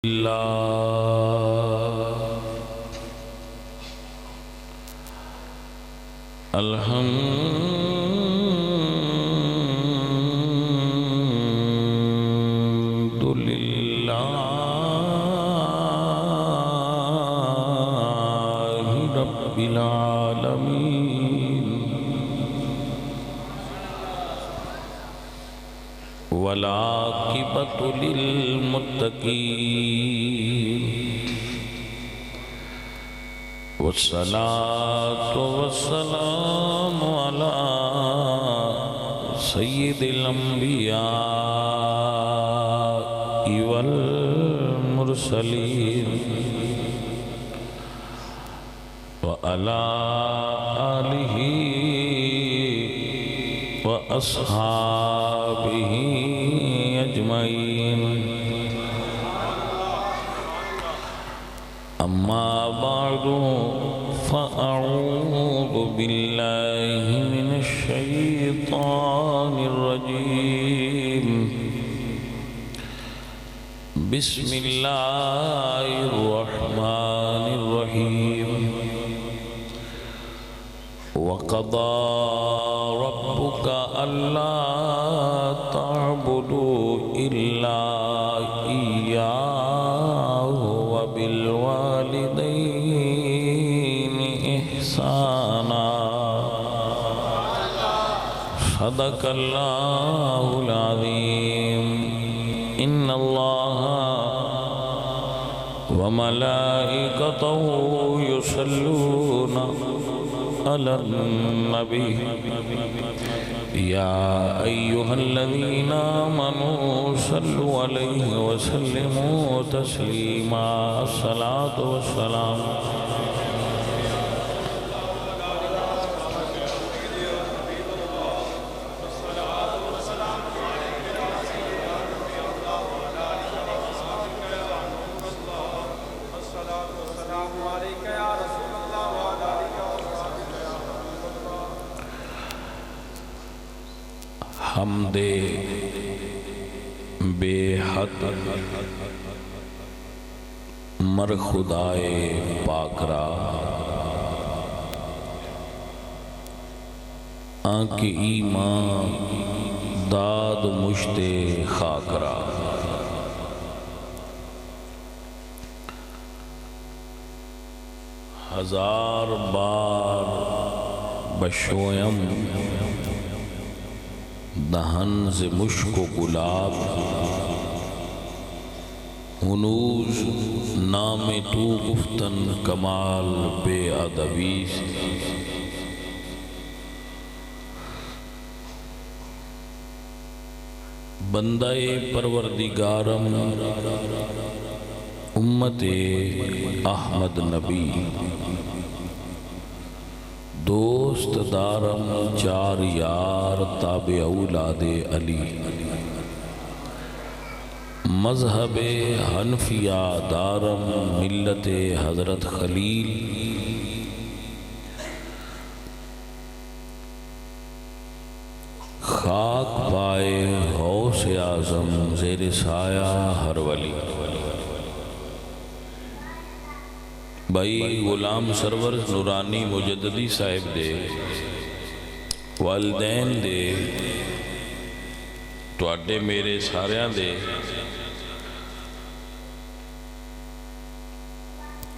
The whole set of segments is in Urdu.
الحمد لله رب العالمين والعاقبة للمتقين والصلاة والسلام على سيد الأنبياء والمرسلين وعلى آله وأصحابه أجمعين. أما بعد فأعوذ بالله من الشيطان الرجيم. بسم الله الرحمن الرحيم. وقضى ربك ألا تعبدوا إلا إياه وبالوالدين إحسانا. صدق الله العظيم. إن الله وملائكته يصلون على النبي يا أيها الذين آمنوا صلوا عليه وسلموا تسليما. الصلاة والسلام حمد بے حد مر خدائے پاک را آنکھ ایمان داد مشت خاک را. ہزار بار بشویم دہن ز مشک و گلاب ہنوز نام تو گفتن کمال بے ادبی. بندہ پروردگارم امت احمد نبی دوست دارم چار یار تابع اولاد علی. مذہب حنفیہ دارم ملت حضرت خلیل. خاک پائے غوث اعظم زیر سایہ ہر ولی. بھائی غلام سرور نورانی مجددی صاحب دے والدین دے تواڈے میرے ساریاں دے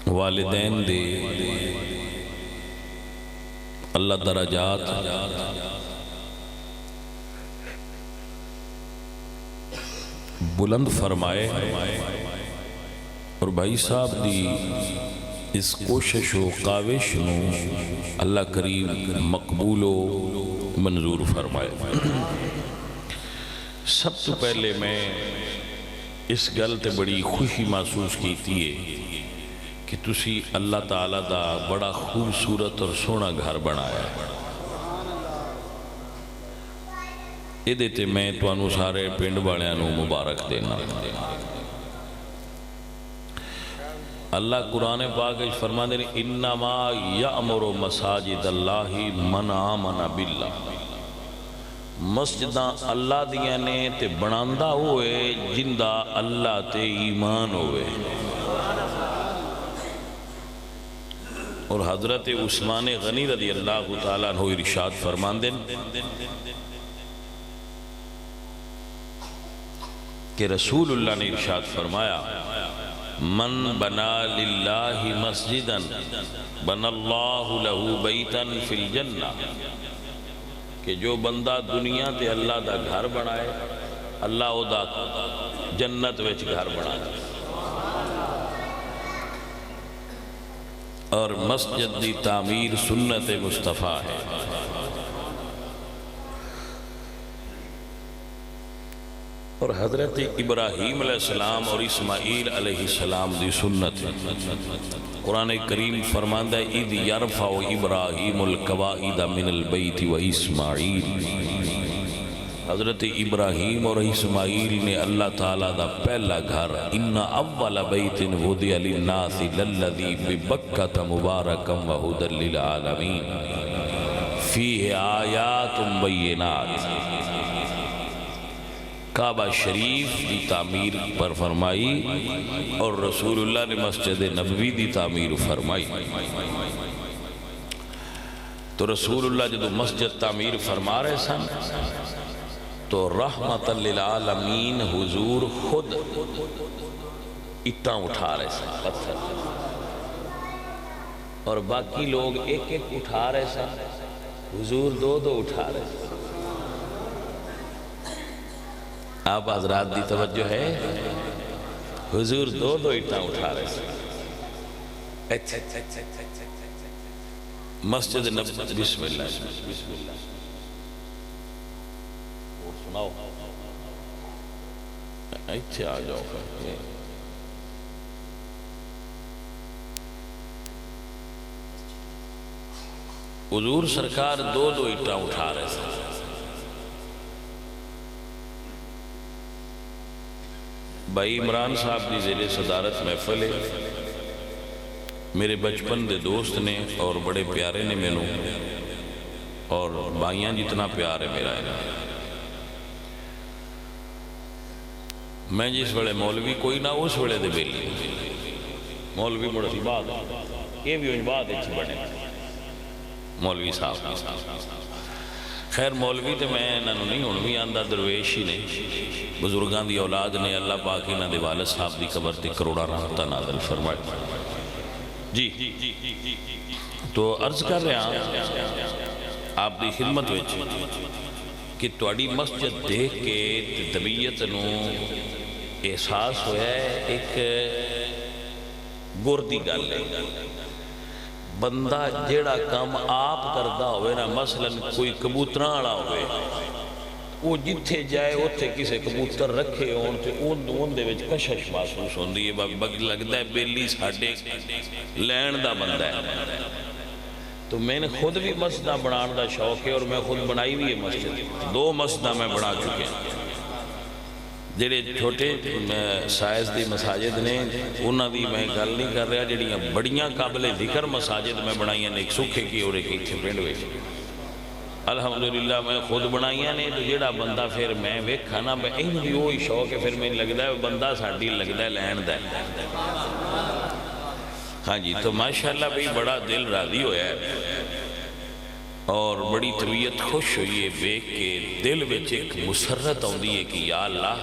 والدین دے اللہ درجات بلند فرمائے. اور بھائی صاحب دی اس کوشش و کاوش نو اللہ کریم مقبول و منظور فرمائے. سب تو پہلے میں اس گل تے بڑی خوشی محسوس کیتی ہے کہ تسی اللہ تعالیٰ دا بڑا خوبصورت اور سونا گھر بنایا ہے. یہ دیتے میں توانو سارے پنڈ والیاں نو مبارک دینا. اللہ قرآن پاک فرما دے انما یأمر مساجد اللہ من آمن باللہ. مسجداں اللہ دیاں نے تے بناندہ ہوئے جندہ اللہ تے ایمان ہوئے. اور حضرت عثمان غنی رضی اللہ تعالیٰ عنہ ارشاد فرماندے کہ رسول اللہ نے ارشاد فرمایا من بنا للہ مسجدا بنا اللہ لہو بیتا فی الجنہ، کہ جو بندہ دنیا تے اللہ دا گھر بنائے اللہ او دا جنت وچ گھر بنائے. اور مسجد دی تعمیر سنت مصطفیٰ ہے. اور حضرت ابراہیم علیہ السلام اور اسماعیل علیہ السلام دی سنت ہے. قرآن کریم فرماندہ ہے اِذْ يَرْفَعُ إِبْرَاهِيمُ الْقَوَاعِدَ مِنَ الْبَيْتِ وَإِسْمَاعِيلُ. حضرت ابراہیم اور اسماعیل نے اللہ تعالیٰ دا پہلا گھر ان اول بیت وضع للناس للذی ببکۃ مبارکا وہدی للعالمین فیہ آیات بینات، کعبہ شریف دی تعمیر پر فرمائی اور رسول اللہ نے مسجد نبوی دی تعمیر فرمائی. تو رسول اللہ جدو مسجد تعمیر فرما رہے سن تو رحمت للعالمین حضور خود اٹھاں اٹھا رہے سن پتھر، اور باقی لوگ ایک ایک اٹھا رہے سن، حضور دو دو اٹھا رہے سن. آپ حضرات دی توجہ ہے، حضور دو دو اٹھاں اٹھا رہے سن. مسجد نبوی بسم اللہ بسم اللہ سناؤ ایتھے آ جاؤ. حضور سرکار دو دو اٹھاں اٹھا رہے تھے. بھائی عمران صاحب دی زیر صدارت محفل ہے، میرے بچپن دے دوست نے اور بڑے پیارے نے مینوں، اور بھائیاں جتنا پیار ہے میرا ہے. میں جس وڑے مولوی کوئی نہ اس وڑے دے بیلی مولوی مڑسی بعد یہ بھی ان بعد اچھی بڑھے مولوی صاحب. خیر مولوی تے میں انہوں نہیں ہوں بھی آندہ درویش ہی نہیں، بزرگان دی اولاد نے اللہ پاک انہاں دے والد صاحب دی قبر تے کروڑا رحمتہ نازل فرمائے. جی تو عرض کر رہے ہیں آپ دی خدمت وچ کہ تواڈی مسجد دیکھ کے طبیعت نو احساس ہویا ہے ایک گردی گل ہے. بندہ جیڑا کام آپ کردہ ہوئے نا، مثلا کوئی کبوتران والا ہوئے، وہ جتھے جائے اتھے کسے کبوتر رکھے ہون تے اون دے وچ کشش محسوس ہوندی ہے. لگتا ہے بیلی ساڈے لین دا بندہ ہے. تو میں نے خود بھی مسجدہ بنان دا شوق ہے اور میں خود بنائی بھی ہے مسجد. 2 مسجدہ میں بنا چکے ہیں. جڑے چھوٹے سائز دی مساجد نے انہاں دی میں گل نہیں کر رہا، جڑیاں بڑیاں قابل ذکر مساجد میں بنائیاں نے، ایک سکھے کی اور ایک اتھے پنڈ وچ الحمدللہ میں خود بنائیاں نے. تو جڑا بندہ پھر میں ویکھا نا، میں این بھی وہی شوق ہے، پھر میں لگدا ہے بندہ ساڈی لگدا ہے لین دا ہے. ہاں جی تو ماشاءاللہ بھی بڑا دل راضی ہویا ہے اور بڑی طبیعت خوش ہوئی ہے دیکھ کے. دل وچ ایک مسرت آندی ہے کہ یا اللہ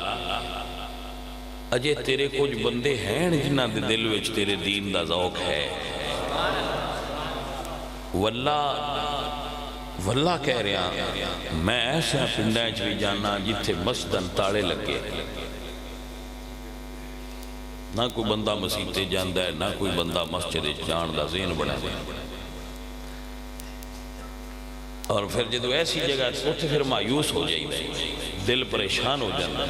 اجے تیرے کچھ بندے ہیں جنہاں دے دل وچ تیرے دین دا ذوق ہے. واللہ کہہ رہا میں ایسا پنڈاں وچ بھی جانا جتھے مسجداں تاڑے لگے، نہ کوئی بندہ مسجد تے جاندا ہے، نہ کوئی بندہ مسجد جان دا ذہن بنا دے. اور پھر جدو ایسی جگہ اتھے پھر مایوس ہو جائے، دل پریشان ہو جاتا ہے.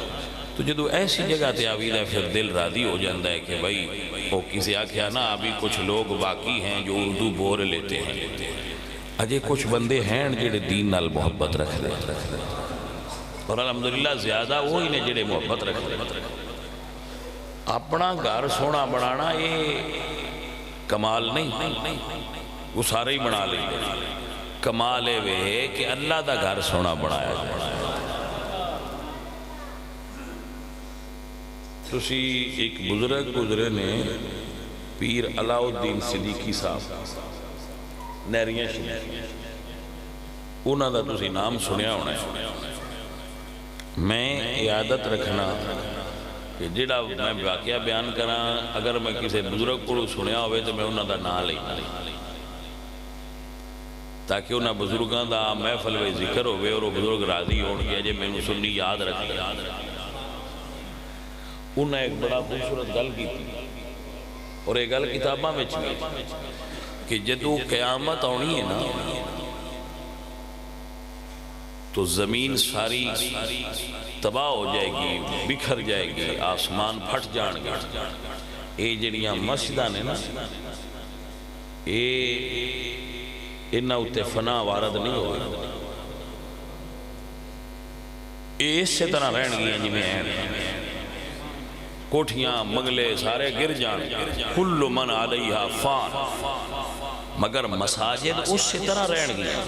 تو جدو ایسی جگہ تے آویدہ ہے پھر دل راضی ہو جاتا ہے کہ بھائی وہ کسی آکھیا نا ابھی کچھ لوگ باقی ہیں جو اردو بور لیتے ہیں، اجے کچھ بندے ہیں جڑے دین نال محبت رکھ دے، اور الحمدللہ زیادہ وہی نے جڑے محبت رکھ دے. اپنا گھر سونا بنانا یہ کمال نہیں، وہ سارے ہی بنا لیں. کمال ہے کہ اللہ دا گھر سونا بنایا جائے. تسی ایک بزرگ گزرے نے پیر علاؤ الدین صدیقی صاحب نیریاں شریف انہوں دا تسی نام سنیا ہونا ہے میں عادت رکھنا کہ جڑا میں واقعہ بیان کرا اگر میں کسی بزرگ کو سنیا ہوئے تو میں انہوں دا نام لینا تاکہ انہوں بزرگاں دا محفل و ذکر ہوئے اور وہ بزرگ راضی ہون گیا جے میں نے سنی یاد رکھا انہوں نے ایک بڑا خوبصورت گل کی تھی اور ایک گل کتاباں میں چلی کہ جدو قیامت آنی ہے نا تو زمین ساری تباہ ہو جائے گی بکھر جائے گی آسمان پھٹ جان گے اے جڑیاں مسجداں نے نا انہاں اتے فنا وارد نہیں ہوئے اس سے طرح رہن گیا جی میں کوٹھیاں مغلے سارے گر جان کل من علیہا فان مگر مساجد اس سے طرح رہن گیا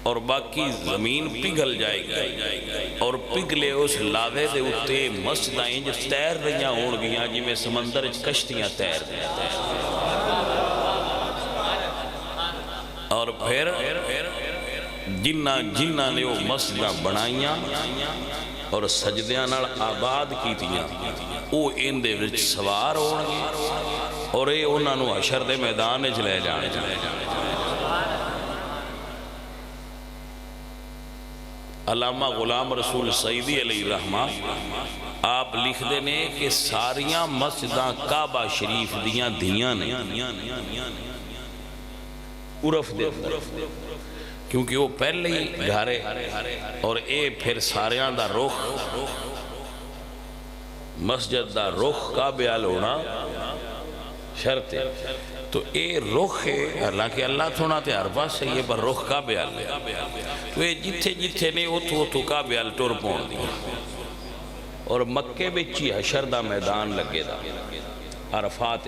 اور باقی زمین پگھل جائے گی اور پگھلے اس لاوے دے اتے مسجدیں انج تیر رہیاں ہون گیاں جی میں سمندر کشتیاں تیر رہیاں اور پھر جنہ نے وہ مسجدیں بنائیاں اور سجدیاں نال آباد کیتیاں وہ ان دے وچ سوار ہون گے اور یہ انہاں نو حشر دے میدان وچ لے جانے علامہ غلام رسول سعیدی علیہ الرحمہ آپ لکھ دینے کہ ساریاں مسجداں کعبہ شریف دیاں دیاں نے عرف دے کیونکہ وہ پہلے ہی گھارے اور اے پھر ساریاں دا رخ مسجد دا رخ کعبے آل ہونا شرط ہے تو اے رخ ہے حالانکہ اللہ تھوڑا تے ہر پاس ہے یہ پر رخ کعبے آل ہے تو اے جتھے جتھے نے اتھو کعبے آل ٹور پون دیا اور مکے بچی حشر دا میدان لگے دا عرفات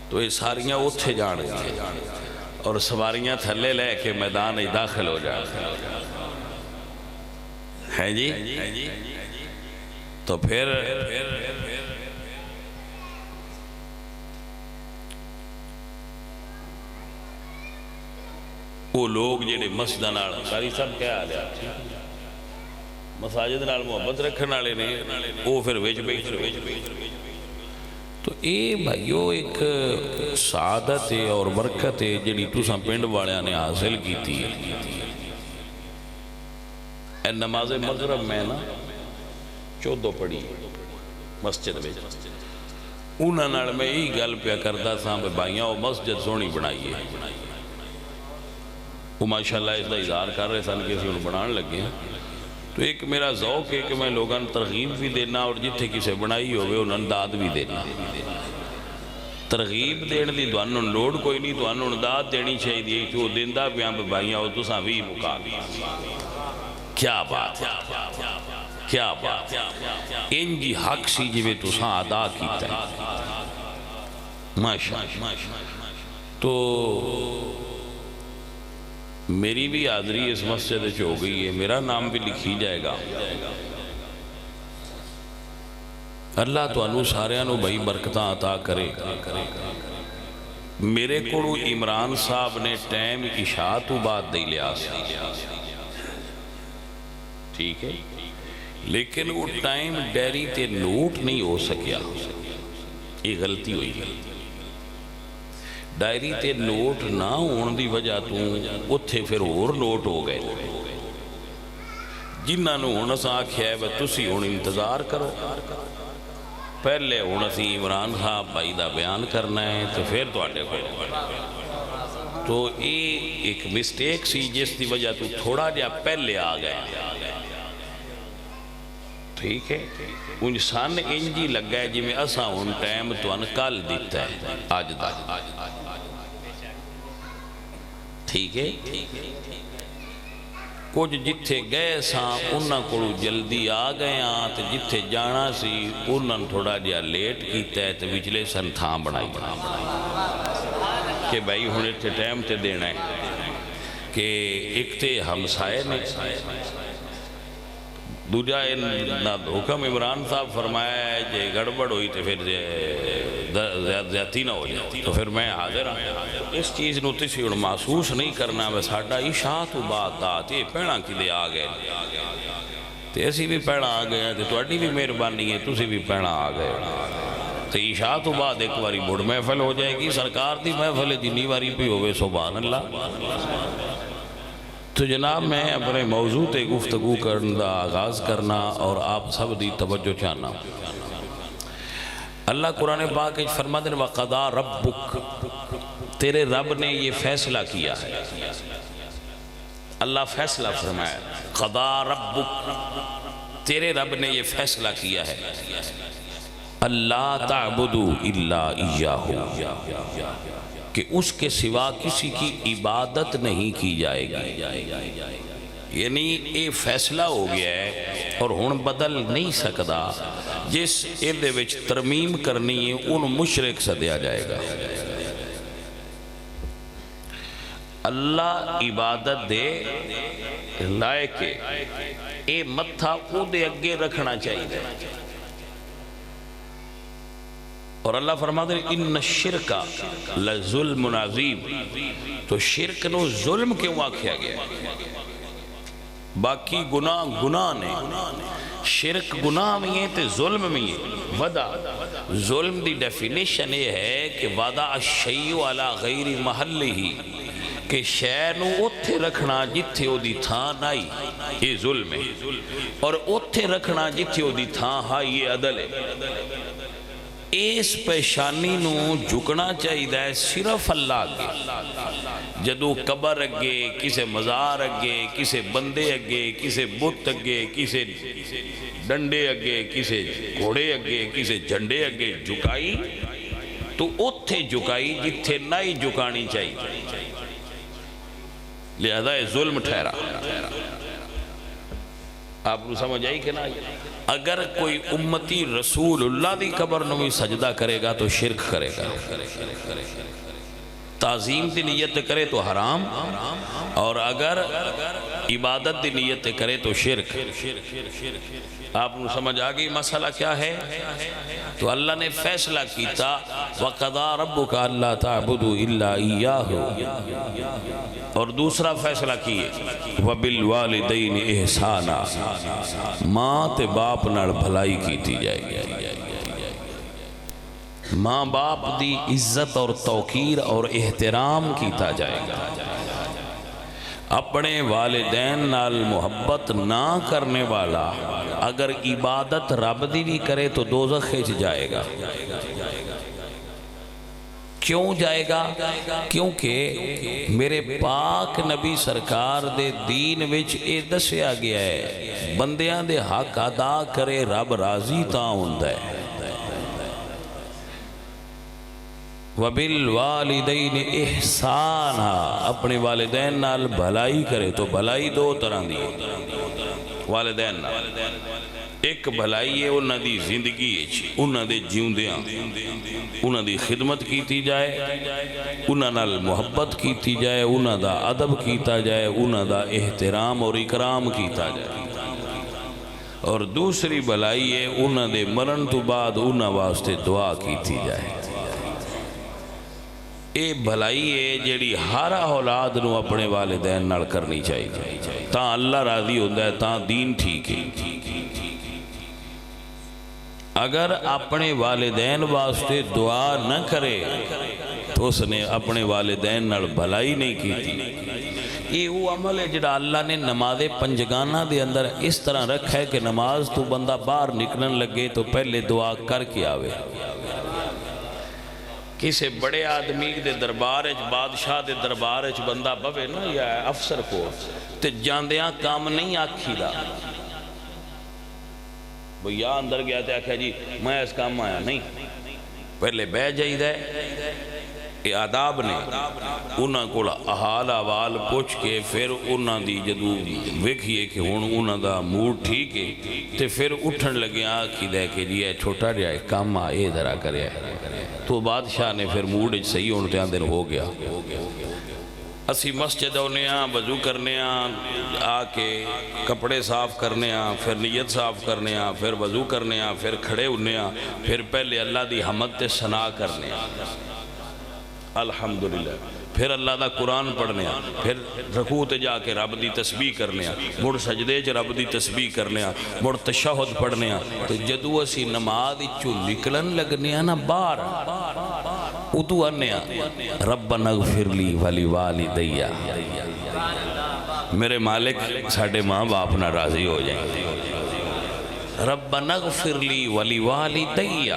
تو یہ ساریاں اتھے جان گیا اور سواریاں تھلے لے کے میدان داخل ہو جائے ہے جی تو پھر وہ لوگ جڑے مسجد نال ساری سب کیا آ جائے مساجد نال محبت رکھنے والے نے وہ پھر وچ بیٹھ تو اے بھائیو ایک سعادت ہے اور برکت ہے جڑی تساں پنڈ والیاں نے حاصل کی تھی اے نماز مغرب میں نا 14 پڑھی مسجد میں انہاں نال میں یہی گل پیا کردا ساں بھائیاں وہ مسجد سونی بنائی ہے وہ ماشاءاللہ اس دا اظہار کر رہے سن کہ اسی بنان لگے ہیں تو ایک میرا ذوق ہے کہ میں لوگاں ترغیب بھی دینا اور جتھے کسے بنائی ہوئے انہوں داد بھی دینا ترغیب دین دی دوانوں لوڈ کوئی نہیں دوانوں داد دینی چاہیے کہ وہ دیندہ بیاں بھائیاں ہو تو ساوی مقام کیا بات ہے کیا بات ان جی حق سی جی میں تو ساں ادا کیتا ہے ماشاءاللہ تو میری بھی حاضری اس مسجد سے ہو گئی ہے میرا نام بھی لکھی جائے گا اللہ تو انو ساریانو بھائی برکتاں عطا کرے میرے کو عمران صاحب نے ٹائم عشاء تو بعد دے لیا ٹھیک ہے لیکن وہ ٹائم ڈیری تے نوٹ نہیں ہو سکیا یہ غلطی ہوئی ڈائری تے نوٹ نہ ہون دی وجہ تو اتھے پھر اور نوٹ ہو گئے جنہاں نو ہونا سا آکھیا ہے تسی ہون انتظار کرو پہلے ہونا سی عمران صاحب بھائی دا بیان کرنا ہے تو پھر تو آٹے کو تو یہ ایک مسٹیک سی جس دی وجہ تو تھوڑا جا پہلے آ گئے ٹھیک ہے انسان انجی لگ گئے جی میں اسا ہون ٹائم تو انکال دیتا ہے آج دا ٹھیک ہے کچھ جتھے گئے ساں انہاں کو جلدی آ گئے آن تو جتھے جانا سی انہاں تھوڑا جیا لیٹ کیتا ہے تو بچلے سن تھاں بنائی کہ بھائی ہونے تھے ٹائم تے دینا ہے کہ ایک تے ہمسائے نے دوجا حکم عمران صاحب فرمایا ہے کہ گڑبڑ ہوئی تو پھر زیادتی نہ ہو جائے تو پھر میں حاضر ہوں. اس چیز نو تسی ہن محسوس نہیں کرنا میں ساڈا عشاء تو بعد دات یہ پہنا کدے آ گئے تے اسی بھی پہنا آ گئے تے تہاڈی بھی مہربانی ہے تسی بھی پہنا آ گئے تے عشاء تو بعد ایک باری مڑ محفل ہو جائے گی سرکار دی محفل جنی باری بھی ہوئے سبحان اللہ. تو جناب میں اپنے موضوع تے گفتگو کرنے دا آغاز کرنا اور آپ سب دی توجہ چاہنا. اللہ قرآن پاک فرماتے ہیں وَقَضَى رَبُّكَ تیرے رب نے یہ فیصلہ کیا ہے. اللہ فیصلہ فرمایا قَضَى رَبُّكَ تیرے رب نے یہ فیصلہ کیا ہے اللہ تعبدوا الا اياه کہ اس کے سوا کسی کی عبادت نہیں کی جائے گی. یعنی یہ فیصلہ ہو گیا ہے اور ہن بدل نہیں سکتا. جس ایدے وچ ترمیم کرنی ہے ان مشرک سدیا جائے گا. اللہ عبادت دے لائے کے اے متھا او دے اگے رکھنا چاہیے. اور اللہ فرماتے ہیں ان الشرک لظلم عظیم تو شرک نو ظلم کیوں آکھیا گیا باقی گناہ نے شرک گناہ میں ہے تے ظلم میں ہے. ودا ظلم دی ڈیفینیشن یہ ہے کہ ودا الشیء علی غیر محلہ کہ شے نو اوتھے رکھنا جتھے او دی تھاں نائی یہ ظلم ہے اور اوتھے رکھنا جتھے او دی تھاں ہاں یہ عدل ہے. اس پیشانی نو جھکنا چاہیے صرف اللہ کے. جدو قبر اگے کسے مزار اگے کسے بندے اگے کسے بت اگے کسے ڈنڈے اگے کسے گھوڑے اگے کسے جھنڈے اگے جھکائی تو اوتھے جھکائی جتھے نائی جھکانی چاہیے. لہذا ظلم ٹھہرا. آپ کو سمجھ آئی کہ نہ. اگر کوئی امتی رسول اللہ دی قبر نو بھی سجدہ کرے گا تو شرک کرے گا. تعظیم دی نیت کرے تو حرام اور اگر عبادت دی نیت کرے تو شرک. آپ کو سمجھ آگئی مسئلہ کیا ہے. تو اللہ نے فیصلہ کیتا وَقَضَى رَبُّكَ أَلَّا تَعْبُدُوا إِلَّا إِيَّاهُ اور دوسرا فیصلہ کیے وَبِالْوَالِدَيْنِ إِحْسَانًا ماں تے باپ نال بھلائی کیتی جائے گی. ماں باپ دی عزت اور توقیر اور احترام کیتا جائے گا. اپنے والدین نال محبت نہ کرنے والا اگر عبادت رب دی بھی کرے تو دوزخ وچ جائے گا. کیوں جائے گا؟ کیونکہ میرے پاک نبی سرکار دے دین وچ اے دسیا گیا ہے بندیاں دے حق ادا کرے رب راضی تاں ہوندا ہے. وَبِالْوَالِدَيْنِ إِحْسَانًا اپنے والدین نال بھلائی کرے. تو بھلائی دو طرح دی والدین نال. ایک بھلائی ہے انہاں دی زندگی انہاں دے جیوندیاں انہاں دی خدمت کیتی جائے انہاں نال محبت کیتی جائے انہاں دا ادب کیتا جائے انہاں دا احترام اور اکرام کیتا جائے. اور دوسری بھلائی ہے انہاں دے مرن تو بعد انہاں واسطے دعا کیتی جائے. اے بھلائی ہے جیڑی ہر اولاد نو اپنے والدین نال کرنی چاہیے تاں اللہ راضی ہوتا ہے تاں دین ٹھیک ہے. اگر اپنے والدین واسطے دعا نہ کرے تو اس نے اپنے والدین نال بھلائی نہیں کی. یہ وہ عمل ہے جڑا اللہ نے نماز پنجگانہ دے اندر اس طرح رکھا ہے کہ نماز تو بندہ باہر نکلن لگے تو پہلے دعا کر کے آوے. کسے بڑے آدمی دے دربار بادشاہ دے دربار بندہ بوے نا یا افسر کو تے جاندیاں کام نہیں آکھی دا بھئی اندر گیا تے آکھا جی میں اس کام آیا نہیں. پہلے بہ جائی دے یہ آداب نے انہاں کو حال احوال پوچھ کے پھر انہاں دی جدو ویکھیے کہ ہن انہاں دا موڈ ٹھیک ہے تے پھر اٹھن لگے آکھی دے کہ جی اے چھوٹا جائے کام آئے ذرا کرے تو بادشاہ نے پھر موڈ صحیح ہونے تے اندر ہو گیا. اسی مسجد آنے وضو کرنے آ کے کپڑے صاف کرنے پھر نیت صاف کرنے پھر وضو کرنے پھر کھڑے ہونے پھر پہلے اللہ دی حمد تے ثنا کرنے الحمدللہ، پھر اللہ دا قرآن پڑھنے پھر رکوع تے جا کے رب دی تسبیح کرنے مڑ سجدے چ رب دی تسبیح کرنے مڑ تشہد پڑھنے تو جدو اسی نماز چو نکلن لگنے نا باہر ادو آنے ربنا اغفر لی ولی والدی، میرے مالک ساڑھے ماں باپ نہ راضی ہو جائیں، ربنا اغفر لی ولی والدی،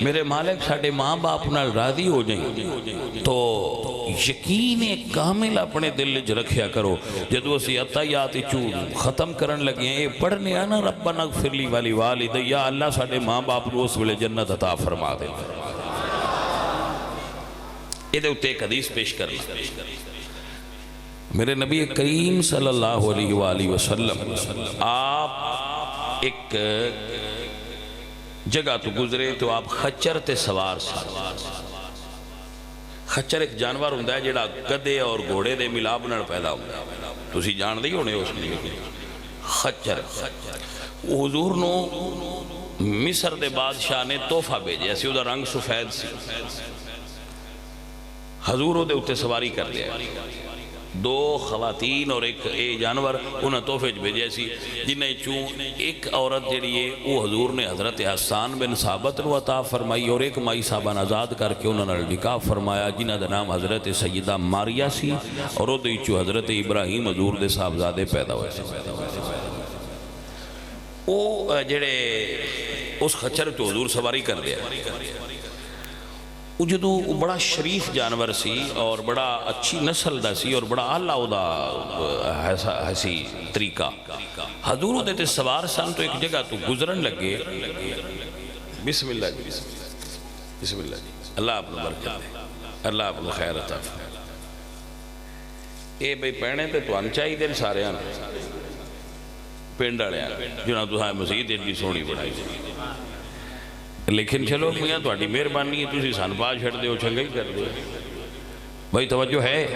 میرے مالک ساڑھے ماں باپ نہ راضی ہو جائیں۔ تو یقین کامل اپنے دل جو رکھیا کرو، جدو اسی عطایات چو ختم کرن لگے ہیں پڑھنے آنا ربنا اغفر لی ولی والدی، یا اللہ ساڑھے ماں باپ نو اس ویلے جنت عطا فرما دے۔ یہ دے ایک حدیث پیش کرنا، میرے نبی کریم صلی اللہ علیہ وآلہ وسلم آپ ایک جگہ تو گزرے تو آپ خچر تے سوار سے، خچر ایک جانور ہوندہ ہے جڑا گدے اور گھوڑے دے ملاب نال پیدا ہوندہ ہے، تو اسی جان دی ہونے اس میں خچر حضور نو مصر دے بادشاہ نے تحفہ بھیجے، ایسی وہ دا رنگ سفید سی، حضور دے اتے سواری کر لیا، دو خواتین اور ایک جانور انہیں تحفے بھیجے سی، جنہیں چون ایک عورت جڑی ہے وہ حضور نے حضرت حسان بن ثابت نو عطا فرمائی اور ایک مائی صاحبان آزاد کر کے انہوں نے نکاح فرمایا، جنہ دا نام حضرت سیدہ ماریہ سی اور وہ چو حضرت ابراہیم حضور دے صاحبزادے پیدا ہوئے سی۔ وہ جڑے اس خچر تو حضور سواری کر دیا، جدو بڑا شریف جانور سی اور بڑا اچھی نسل دا سی اور بڑا اعلیٰ دا حسی طریقہ، حضور دیتے سوار سن تو ایک جگہ تو گزرن لگے، بسم اللہ جی، بسم اللہ جی، اللہ اپنا برکت دے، اللہ اپنا خیر عطا فرمائے۔ اے بھئی پہنے تے تو انچائی دن سارے آنے پینڈ آڑے آنے جنہاں تو ہاں مزید ایڈی سونی بڑھائی، لیکن چلو میاں تو اٹھی مہربانی ہے، تُسی سان پاہ چھڑ دے ہو چھنگا ہی کر دے بھائی توجہ ہے۔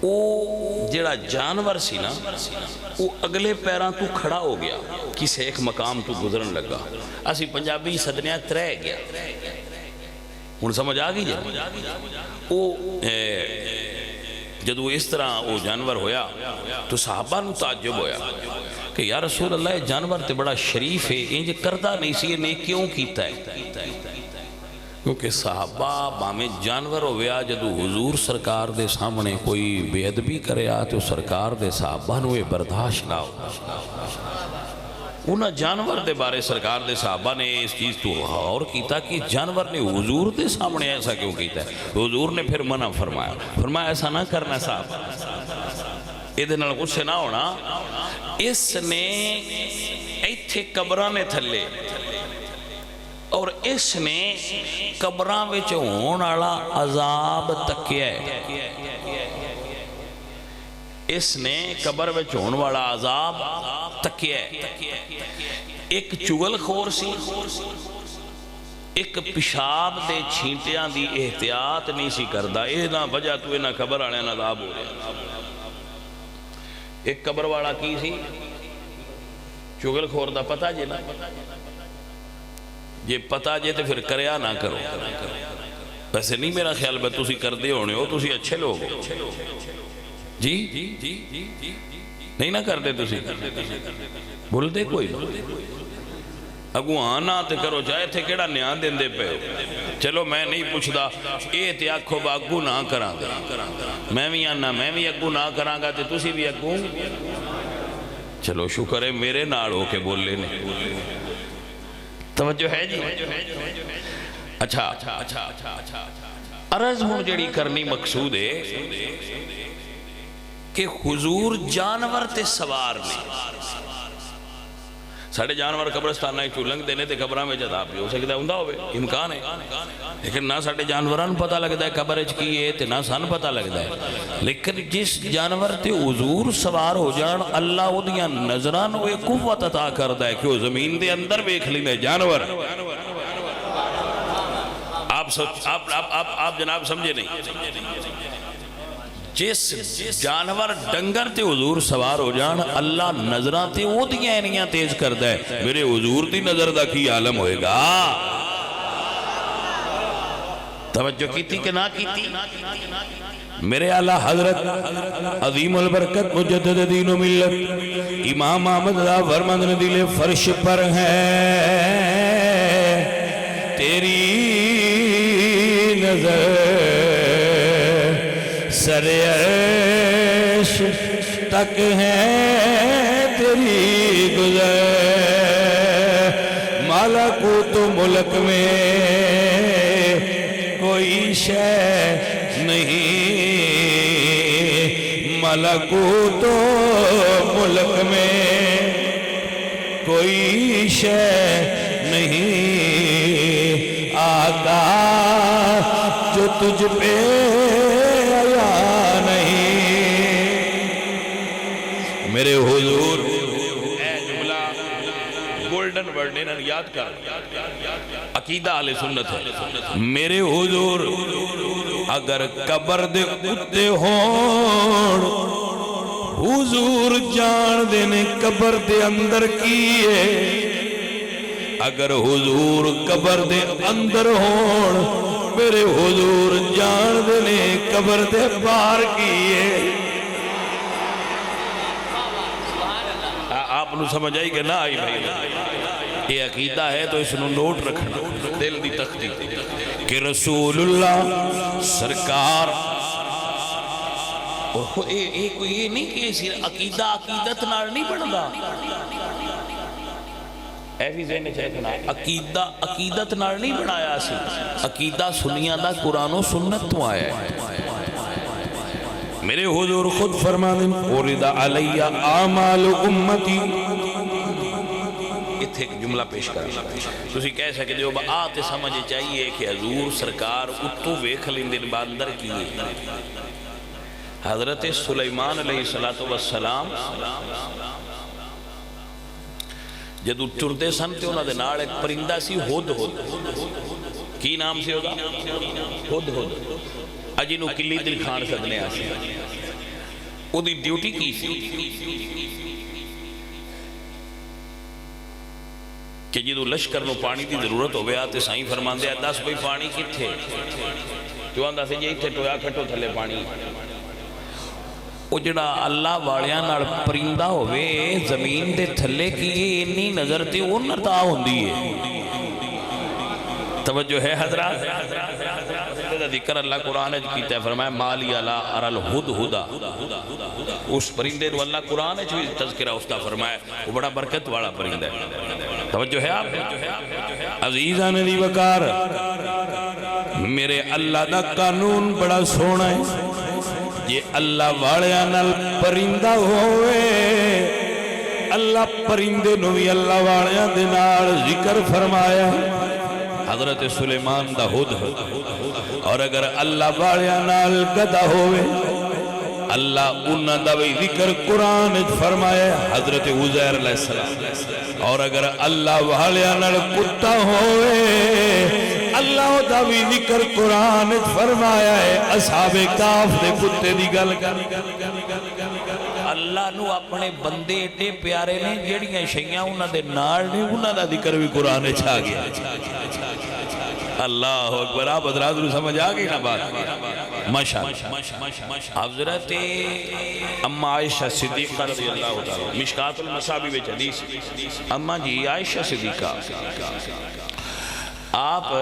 وہ جڑا جانور سی نا وہ اگلے پیران تو کھڑا ہو گیا، کسی ایک مقام تو گزرن لگا، اسی پنجابی صدنیاں ترہ گیا، ان سمجھ آگئی جائے وہ جدو اس طرح وہ جانور ہویا تو صحابہ نو تعجب ہویا کہ یا رسول اللہ یہ جانور تے بڑا شریف ہے، انج کردہ نہیں سی، یہ کیوں کیتا ہے؟ کیونکہ صحابہ بامیں جانور ہویا جدو حضور سرکار دے سامنے کوئی بے ادبی کرے تو سرکار دے صحابہ نو یہ برداشت نہ ہو، انہاں جانور دے بارے سرکار دے صحابہ نے اس چیز تو اور کیتا کہ جانور نے حضور دے سامنے ایسا کیوں کیتا ہے؟ حضور نے پھر منع فرمایا ایسا نہ کرنا صاحب، یہ دنال غصے نہ ہونا، اس نے ایتھے قبرانے تھلے اور اس نے قبران وچ ہون والا عذاب تکیا ہے، اس نے قبر وچ ہون والا عذاب تکیا ہے۔ ایک چگل خور سی، ایک پیشاب دے چھینٹیاں دی احتیاط نہیں سی کردہ، اے نہ وجہ تو اے نہ قبر آنے نہ عذاب ہو رہے۔ ایک قبر والا کی سی چگل خور دا پتہ جے نا، یہ پتہ جے تو پھر کریا نہ کرو، ویسے نہیں میرا خیال میں تسی کر دے ہونے ہو، تسی اچھے لوگ ہو جی نہیں نہ کر دے تسی بول دے کوئی اگو آنا تے کرو چاہے تھے کیڑا نیان دن دے پہ ہو، چلو میں نہیں پوچھ دا اے تے آکھو با اگو نہ کران دے، میں بھی آنا میں بھی اگو نہ کران گا تے تسی بھی اگو، چلو شکر ہے میرے ناڑ ہو کے بول لینے، توجہ ہے جی۔ اچھا عرض ہوں جڑی کرنی مقصود ہے کہ حضور جانور تے سوار نے، ساڑھے جانور قبرستانہ ہی چولنگ دینے تے قبران میں جدا بھی ہو سکتا ہے، اندھا ہوئے امکان ہے، لیکن نہ ساڑھے جانوران پتہ لگتا ہے قبر اچ کی ہے تے نہ سان پتہ لگتا ہے، لیکن جس جانور تے حضور سوار ہو جان اللہ وہ دیاں نظران ہوئے قوت عطا کردہ ہے کہ وہ زمین دے اندر بیکھ لیندے جانور، آپ جناب سمجھے نہیں، جس جانور ڈنگر تے حضور سوار ہو جان اللہ نظرہ تے وہ دیاں اینیاں تیز کردہ ہے میرے حضور دی نظر دا کی عالم ہوئے گا توجہ کیتی کہ نہ کیتی میرے اعلیٰ حضرت عظیم البرکت مجدد دین و ملت امام احمد رضا فرماندے نے دل فرش پر ہے تیری نظر سر عرش تک ہے تیری گزر ملکوت ملک میں کوئی شے نہیں ملکوت ملک میں کوئی شے نہیں آقا جو تجھ پہ آیا نہیں میرے حضور اے جملہ گولڈن ورڈ انہوں یاد کر عقیدہ اہل سنت ہے میرے حضور اگر قبر دے اتے ہون حضور جان دینے قبر دے اندر کیے اگر حضور قبر دے اندر ہون میرے حضور جان دینے قبر دے باہر کیے آپ نو سمجھ آئی کہ نہ آئی بھائی یہ عقیدہ ہے تو اس نو نوٹ رکھنا دل دی تختی کہ رسول اللہ سرکار یہ نہیں کہ عقیدہ عقیدت نال نہیں بڑھدا ایسی ذہن چاہتنا عقیدہ عقیدت نال نہیں بڑھایا سی عقیدہ سنیاں دا قرآن و سنت تو آیا ہے میرے حضور خود فرمانے اورد علیہ اعمال امتی اتھے ایک جملہ پیش کرنا تسی کہہ سکے جو آتے سمجھ چاہیے کہ حضور سرکار اتو ویکھ لیندن باندر کی حضرت سلیمان علیہ السلام جدو ٹردے سن تے انہاں دے نال ایک پرندہ سی ہد کی نام سی ہوگا ہد اجی نو کلی دل کھان سکنے آسی او دی ڈیوٹی کی سی کہ جدو لشکر نو پانی دی ضرورت ہو گیا تے سائیں فرمان دیا دس بھئی پانی کتھے جو آندہ سے یہ تھے ٹویا کھٹو تھلے پانی او جڑا اللہ والیاں نال پرندہ ہوئے زمین دے تھلے کی انی نظر تے وہ نرتا ہوندی ہے توجہ ہے حضرات ذکر اللہ قرآن کیتا ہے فرمایا مالی اللہ ارال ہد ہدا اس پرندے نو اللہ قرآن بھی تذکرہ اس کا فرمایا وہ بڑا برکت والا پرندہ ہے توجہ ہے آپ عزیزان دی وقار میرے اللہ دا قانون بڑا سونا ہے یہ اللہ والیاں نال پرندہ ہوئے اللہ پرندے نو بھی اللہ والیاں دے نال ذکر فرمایا حضرت سلیمان دا ہد اور اگر اللہ والیاں نال گدا ہوئے اللہ انہ دا بھی ذکر قرآن فرمائے حضرت عزیر علیہ السلام اور اگر اللہ والیاں نال کتا ہوئے اللہ دا بھی ذکر قرآن فرمایا ہے اصحاب کاف دے کتے دی گل کر اللہ نو اپنے بندے ایٹے پیارے نے جڑیاں شیعہ انہ دے نال نے انہ دا ذکر بھی قرآن چھا گیا اللہ اکبر آپ حضرات رو سمجھ آگئی نا بات ماشاءاللہ حضرت اما عائشہ صدیقہ رضی اللہ تعالیٰ مشکات المصابی بے حدیث اما جی عائشہ صدیقہ آپ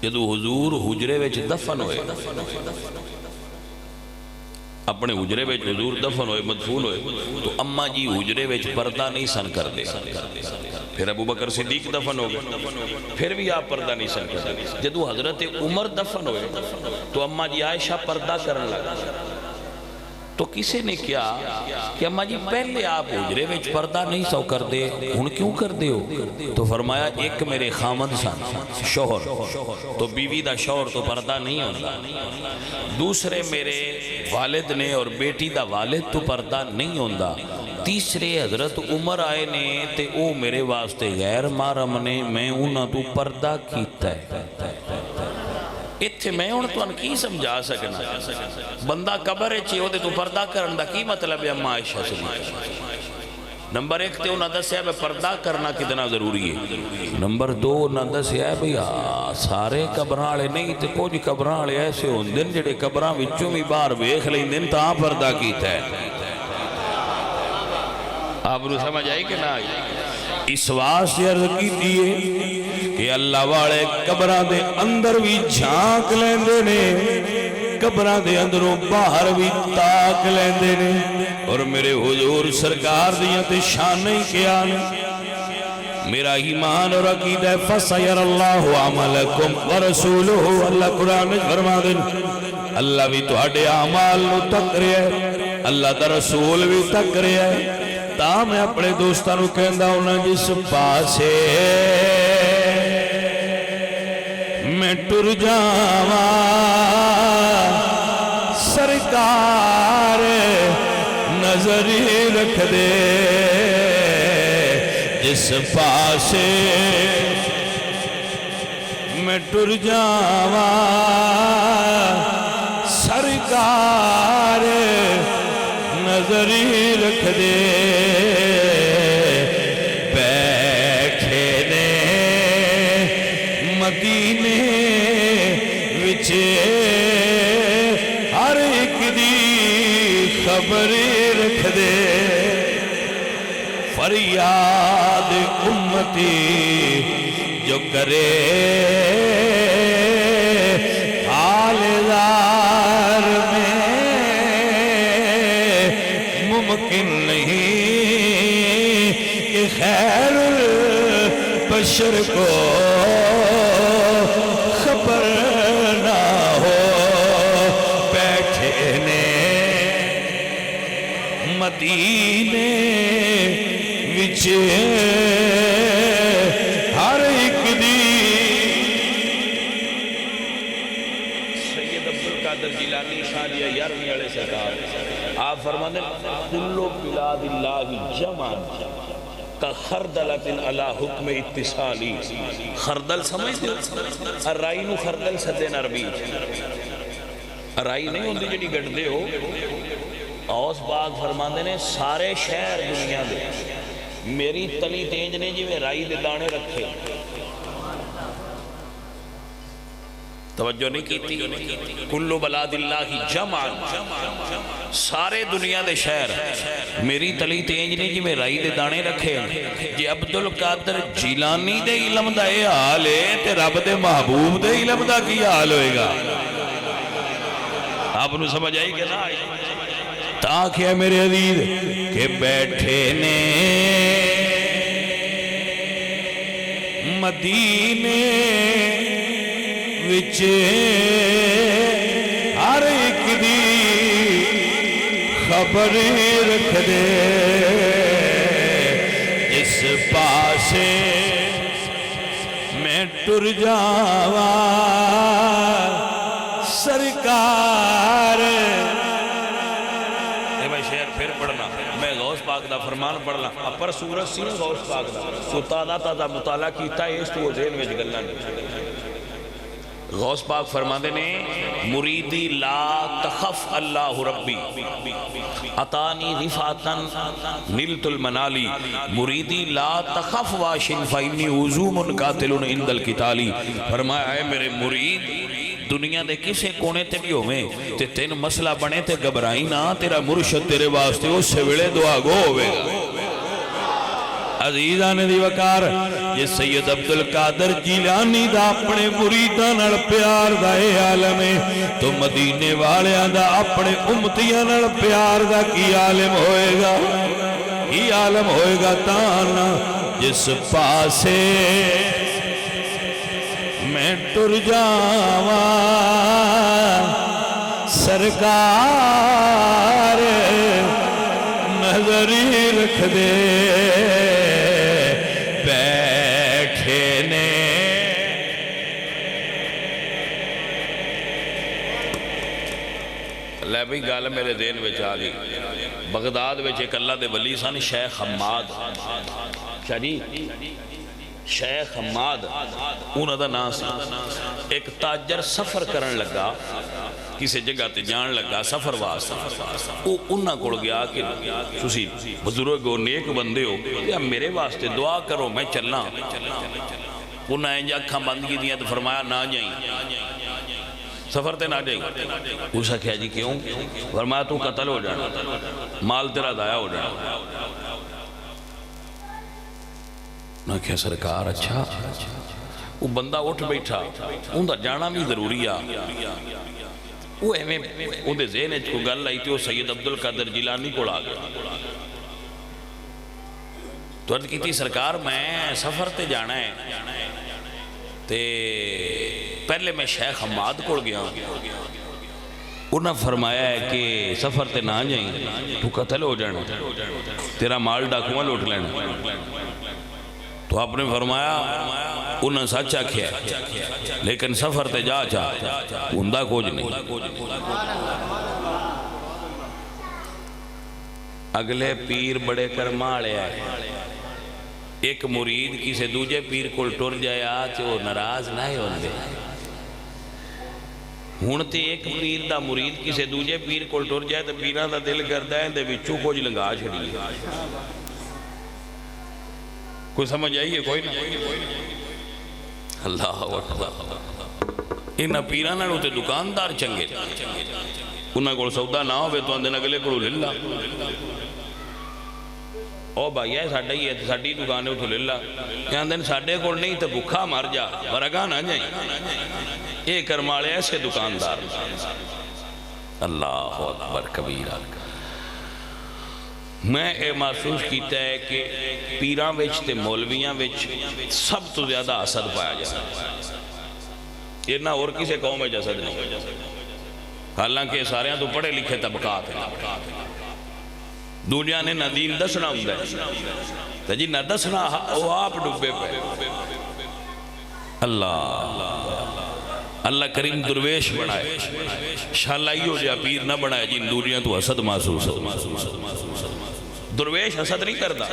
جدو حضور حجرے ویچ دفن ہوئے اپنے حجرے ویچ حضور دفن ہوئے مدفون ہوئے تو اما جی حجرے ویچ پردہ نہیں سن کر دے پھر ابو بکر صدیق دفن ہو گئے پھر بھی آپ پردہ نہیں سن کر دے جدو حضرت عمر دفن ہوئے تو اما جی عائشہ پردہ کرن لگا تو کسی نے کیا کہ اما جی پہلے آپ حجرے ویچ پردہ نہیں سو کر دے ان کیوں کر دے ہو تو فرمایا ایک میرے خامد سن شوہر تو بیوی دا شوہر تو پردہ نہیں ہوتا دوسرے میرے والد نے اور بیٹی دا والد تو پردہ نہیں ہوتا تیسرے حضرت عمر آئے نے تے او میرے واسطے غیر محرم نے میں انہاں تو پردہ کیتا ہے اتھے میں ہوں تو ان کی سمجھا سکنا بندہ قبر چی ہو دے تو پردہ کرن دا کی مطلب ہے اما عائشہ صدیقہ نمبر ایک تے انہاں دسیا ہے پردہ کرنا کتنا ضروری ہے نمبر دو انہاں دسیا ہے بھئی سارے قبرالے نہیں تے کچھ قبرالے ایسے ہوں دن جڑے قبران وچوں بھی باہر ویکھ لیں دن تاں پردہ کیتا ہے آپ نے سمجھ آئی کہ نہ آئی اس واسطے عرض کی دیئے کہ اللہ والے قبران دے اندر بھی جھانک لیندے نے قبران دے اندروں باہر بھی تاک لیندے نے اور میرے حضور سرکار دیاں تے شانیں کیا نے میرا ایمان اور عقیدہ فَسَيَرَ اللَّهُ عَمَلَكُمْ وَرَسُولُهُ اللہ قرآن میں فرما دیں اللہ بھی تو ہٹے اعمال نو تک رہے ہیں اللہ دا رسول بھی تک رہے ہیں تا میں اپنے دوستانو کہندہ ہونا جس پاسے میں ٹر جاواں سرکار نظری رکھ دے جس پاسے میں ٹر جاواں سرکار نظری رکھ دے بیٹھے نے مدینے وچے ہر ایک دی خبر رکھ دے فریاد امتی جو کرے حالدار میں ممکن نہیں کہ خیر البشر کو خبر نہ ہو بیٹھے نے مدینے وچے ہر ایک دی سید عبدالقادر جیلانی شاہ یارویں علیہ سرکار آپ فرماتے ہیں کلو بلاد اللہ جمعن کا خردلت علی حکم اتصالی خردل سمجھتے ہو رائی نو خردل سدین عربی رائی نہیں ہوندی جڑی گڑ دے ہو اوس باغ فرماندے نے سارے شہر دنیا دے میری تلی تینج نے جی میں رائی دے دانے رکھے توجہ نہیں کیتی کلو بلاد اللہ جمعن سارے دنیا دے شہر میری تلی تینج نے جی میں رائی دے دانے رکھے جی عبدالقادر جیلانی دے علم دا اے حال ہے تے رب دے محبوب دے علم دا کی حال ہوئے گا آپ نے سمجھ آئی کہ نہ آئی تاکہ ہے میرے عزیز کہ بیٹھے نے مدینے وچے ہر ایک دی خبر رکھ دے اس پاسے میں ٹر جاواں سرکار پھر پڑھنا میں غوث پاک دا فرمان پڑھنا اپر سورت سی غوث پاک دا تو تازہ مطالعہ کیتا ہے اس تو وہ ذہن میں جگلنا نہیں غوث پاک فرماندے نے مریدی لا تخف اللہ ربی عطانی رفاتن نلت المنالی مریدی لا تخف واشن فإنی عزوم قاتل عند القتالی فرمایا ہے میرے مرید دنیا دے کسے کونے تے بھی ہوئے تے تین مسئلہ بنے تے گھبرائی نہ تیرا مرشد تیرے واسطے اس سے وڑے دعا گو ہوئے گا عزیزان دی وقار یہ سید عبدالقادر جیلانی دا اپنے مریدان اور پیار دا اے عالم ہے تو مدینے والیاں دا اپنے امتیان اور پیار دا کی عالم ہوئے گا کی عالم ہوئے گا تانا جس پاسے میں ٹر جاواں سرکار نظری رکھ دے بیٹھے نے لے بھی گال میرے دین وچ آ گئی بغداد وچ ایک اللہ دے ولی سن شیخ حماد شیخ حماد انہوں دا نام سی. ایک تاجر سفر کرن لگا کسی جگہ تے جان لگا سفر واسطے. وہ انہاں کول گیا کہ تسی بزرگ ہو نیک بندے ہو یا میرے واسطے دعا کرو میں چلنا. انہاں انج اکھاں بند کی دیاں تو فرمایا نہ جائیں سفر تے نہ جائیں. اس کہا جی کیوں؟ فرمایا تو قتل ہو جانا مال تیرا ضائع ہو جانا. نہ کہا سرکار اچھا. وہ بندہ اٹھ بیٹھا ان دا جانا بھی ضروری آ. وہ ایویں اندے ذہن کو گل آئی تھی وہ سید عبدالقادر جیلانی کو آ گیا تو عرض کی تھی سرکار میں سفر تے جانا ہے تے پہلے میں شیخ حماد کو گیا. انہاں فرمایا ہے کہ سفر تے نہ جائیں تو قتل ہو جانا تیرا مال ڈاکواں لوٹ لینا. تو آپ نے فرمایا انہاں سچ آکھیا لیکن سفر تے جا ہوندا کچھ نہیں. اگلے پیر بڑے کرما والے آئے. ایک مرید کسی دوجے پیر کول ٹر جایا تے وہ ناراض نہ ہوندے. ہن تے ایک پیر دا مرید کسی دوجے پیر کول ٹر جائے تے پیراں دا دل کردا ہے دے وچوں کچھ لنگا چھڑی. کوئی سمجھ آئیے کوئی نہ. اللہ اکبر. انہاں پیراں نالوں تے دکاندار چنگے انہاں کول سودا نہ ہوے تو اندے اگلے کولوں لے لا. او بھائی ہے ساڈا ہی ہے ساڈی دکان ہے اتھوں لے لا. کہندے نے ساڈے کول نہیں تے بھوکا مر جا پر اگاں نہ جائیں. اے کرم والے ایسے دکاندار. اللہ اکبر کبیرہ. میں اے محسوس کیتا ہے کہ پیراں وچ تے مولویاں وچ سب تو زیادہ حسد پایا جاتا ہے. یہ نہ اور کسی قوم وچ حسد نہیں. حالانکہ سارے تو پڑھے لکھے طبقات ہیں. دنیا نے نہ دین دسنا ہوندا ہے تے جی نہ دسنا وہ آپ ڈبے پے. اللہ کریم درویش بنائے شالائیو ہو جا پیر نہ بنائے جن دنیا تو حسد محسوس ہو. درویش حسد نہیں کرتا.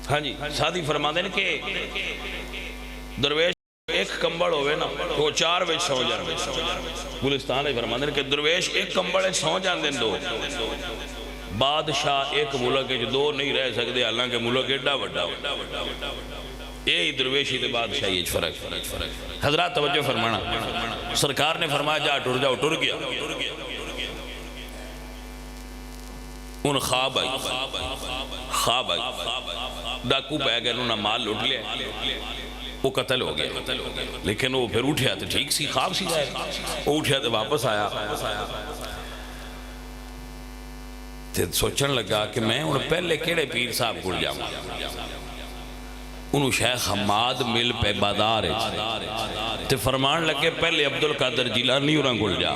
ہاں جی سادی فرما دیں کہ درویش ایک کمبل ہوئے نا وہ چار وچ سو جاندے. گلستان ہے فرما دیں کہ درویش ایک کمبل سو جاندے دو. بادشاہ ایک ملک جو دو نہیں رہ سکتے حالانکہ ملک ایڈا بڑا. یہی درویشی تے بادشاہی فرق. حضرات توجہ فرمانا. سرکار نے فرمایا جا ٹر جاؤ. ٹر گیا. ان خواب آئی ڈاکو پہ گئے انہوں نے مال لوٹ لیا. وہ قتل ہو گیا لیکن وہ پھر اٹھیا تو ٹھیک سی خواب سی جائے. وہ اٹھیا تو واپس آیا تے سوچن لگا کہ میں انہوں پہلے کیڑے پیر صاحب کو جاؤں. انہوں شیخ حماد مل پہ بازار تے فرمان لگے پہلے عبدالقادر جیلانی انہوں کو جا.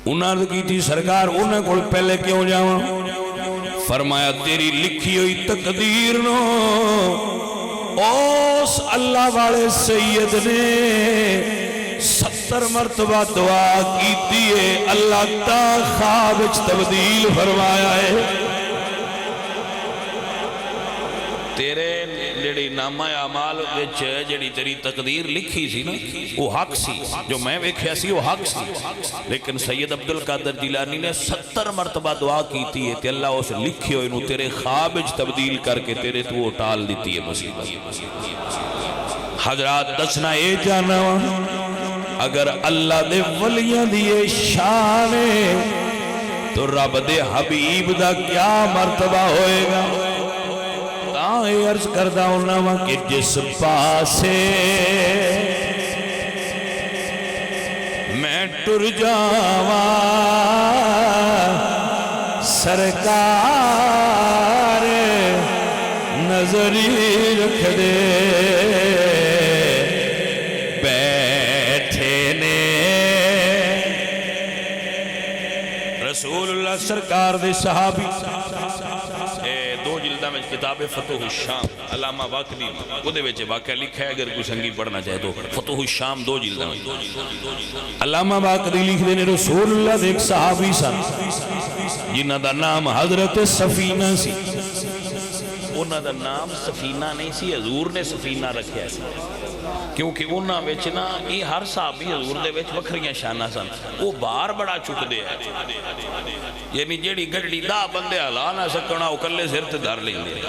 انہوں نے کی تھی سرکار انہوں کو پہلے کیوں جاؤں؟ فرمایا تیری لکھی ہوئی تقدیر نو اس اللہ والے سید نے 70 مرتبہ دعا کی دیئے اللہ تا خواب تبدیل فرمایا ہے. تیرے جڑی نامہ اعمال وچ جڑی تیری تقدیر لکھی سی نا وہ حق سی. جو میں ویکھیا سی وہ حق سی. لیکن سید عبدالقادر جیلانی نے 70 مرتبہ دعا کیتی ہے تے اللہ اس لکھی ہوئے نو تیرے خواب وچ تبدیل کر کے تیرے تو وہ ٹال دیتی ہے مصیبت. حضرات دسنا اے جانا اگر اللہ دے ولیاں دیے شان تو رب دے حبیب دا کیا مرتبہ ہوئے گا. عرض کردہ انہوں کہ جس پاسے میں ٹر جاواں سرکار نظری رکھ دے بیٹھے نے. رسول اللہ سرکار دے صحابی دو جلد جلدہ میں کتاب فتح الشام علامہ واقعی وہ دے ویچے واقعہ لکھا ہے اگر کوئی سنگی پڑھنا چاہے تو فتح الشام 2 جلدہ میں علامہ واقعی لکھ دینے رسول اللہ دے ایک صحابی سن جنہ دا نام حضرت سفینہ سی انہاں دا نام سفینہ نہیں سی حضور نے سفینہ رکھیا سی کیونکہ انہاں ویچنا یہ ہر صحابی حضور دے ویچ وکھریاں شانہ سن وہ بار بڑا چک دے ہے یعنی جیڑی گڑی دا بندے حلا نہ سکنا وہ کلے سر تے دھر لیں دے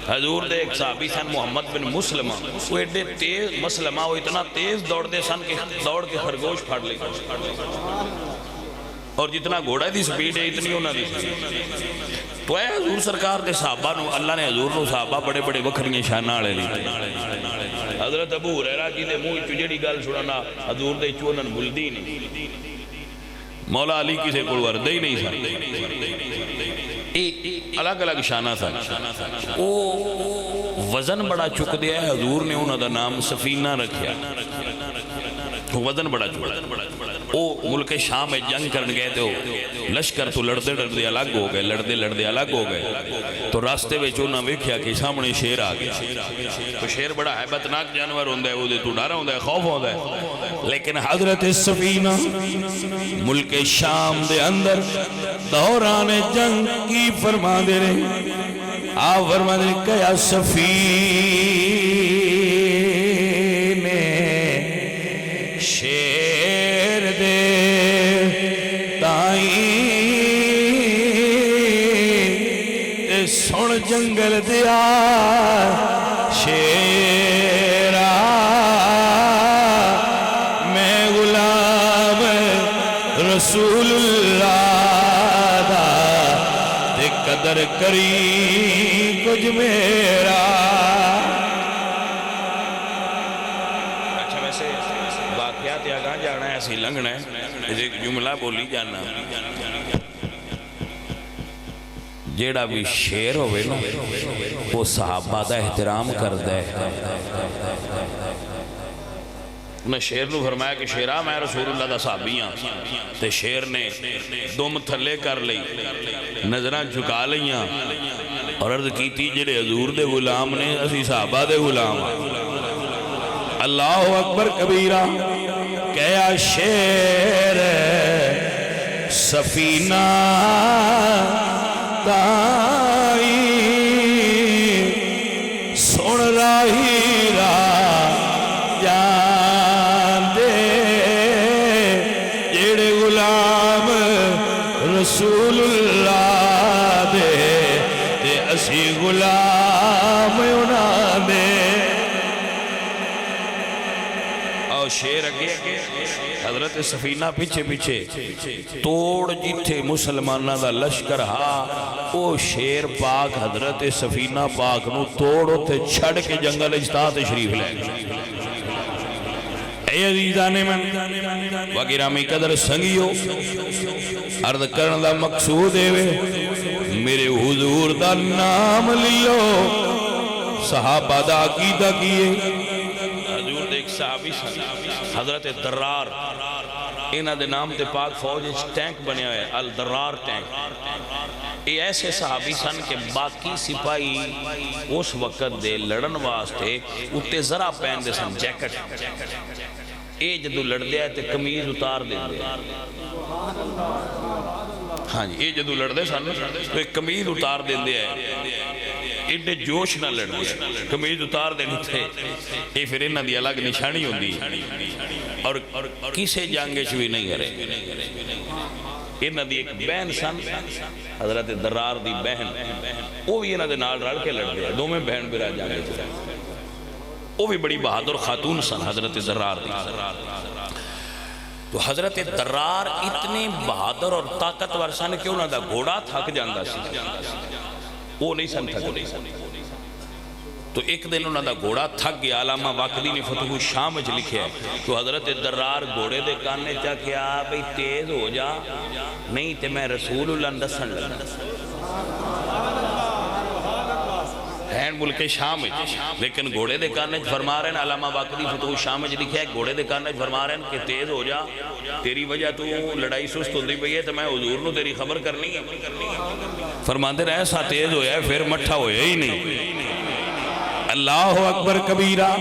حضور دے ایک صحابی سن محمد بن مسلمہ وہ ایڈے تیز مسلمہ وہ اتنا تیز دوڑ دے سن کہ دوڑ کے خرگوش پھاڑ لے اور جتنا گھوڑا دی سپیڈ ہے اتنی انہاں دی تو اے حضور سرکار دے صحابہ نو اللہ نے حضور نو صحابہ بڑے بڑے وکھریاں شانہ آلے لی حضرت ابو ہریرہ کی دے موئی تو جڑی گل چھڑانا حضور دے چونن بلدی نہیں مولا علی کسے کوئی وردہ ہی نہیں سا الگ الگ شانہ تھا وہ وزن بڑا چک دیا ہے حضور نے انہوں دا نام سفینہ رکھیا وزن بڑا چک او ملک شام میں جنگ کرن گئے تھے لشکر تو لڑتے لڑتے الگ ہو گئے لڑتے لڑتے الگ ہو گئے تو راستے میں چونا ویکھیا کہ سامنے شیر آ گیا تو شیر بڑا ہیبتناک جانور ہوندہ ہے وہ دے تو ڈارا ہوندہ ہے خوف ہوندہ ہے لیکن حضرت سفینہ ملک شام دے اندر دوران جنگ کی فرما دے رہے آپ فرما دے رہے کہ یا سفینے شیر دے سن جنگل دیا شیرا میں غلام رسول اللہ دا تے قدر کری کچھ میرا اچھا ویسے واقعات آگاں جانا ہے ایسی لنگنا ہے ایک جملہ بولی جانا جیڑا بھی شیر ہوئے نا وہ صحابہ دا احترام کردہ ہے انہیں شیر نو فرمایا کہ شیرہ میں رسول اللہ دا صحابیاں تے شیر نے دم تھلے کر لئی نظران چکا لئیاں اور عرض کی تھی جڑے حضور دے غلام نے اسی صحابہ دے غلام اللہ اکبر کبیرہ کیا شیر سفینہ تائی سن راہی را جان دے جیڑے غلام رسول اللہ دے تے اسی غلام انہاں دے اور شیر اگے حضرت سفینہ پیچھے پیچھے توڑ جیتھے مسلمانہ دا لشکر ہا او شیر پاک حضرت سفینہ پاک نو توڑو تے چھڑ کے جنگل اجتا تشریف لے گئے اے عزیزان من وگرامی قدر سنگیو عرض کرن دا مقصود ہے میرے حضور دا نام لیو صحابہ دا عقیدہ کیے حضور ایک صحابی حضرت درار انہاں دے نام تے پاک فوج ٹینک بنے ہوئے الدرار ٹینک یہ ایسے صحابی سن کہ باقی سپاہی اس وقت دے لڑن واسطے اتے ذرا پہن دے سن جیکٹ اے جدو لڑ دیا ہے تے کمیز اتار دے دے ہاں جی اے جدو لڑ دے سن تو ایک کمیز اتار دے دے ایڈے جوش نہ لڑ دے کمیز اتار دے تھے اے پھر انہاں دی الگ نشانی ہوندی اور کسے جانگے بھی نہیں کرے انہاں دی ایک بہن سن حضرت درار دی بہن وہ بھی انہاں دے نال رل کے لڑ دے دو میں بہن برا جانگے تھے وہ بھی بڑی بہادر خاتون سن حضرت درار دی تو حضرت درار اتنے بہادر اور طاقتور سن کہ انہاں دا گھوڑا تھک جاندہ سی وہ نہیں سن تھک تو ایک دن انہاں دا گھوڑا تھک گیا علامہ واقعی نے فتح الشام وچ لکھیا ہے تو حضرت درار گھوڑے دے کانے چاہ کیا بھئی تیز ہو جا نہیں تے میں رسول اللہ دسن لگا ہے ہیں ملک شام لیکن گھوڑے دے کانے فرما رہے ہیں علامہ باقری فتوح شام لکھیا ہے گھوڑے دے کانے فرما رہے ہیں کہ تیز ہو جا تیری وجہ تو لڑائی سست ہوندی پئی ہے تو میں حضور نو تیری خبر کرنی ہے فرماندے رہے ایسا تیز ہویا ہے پھر مٹھا ہویا ہی نہیں اللہ اکبر کبیرہ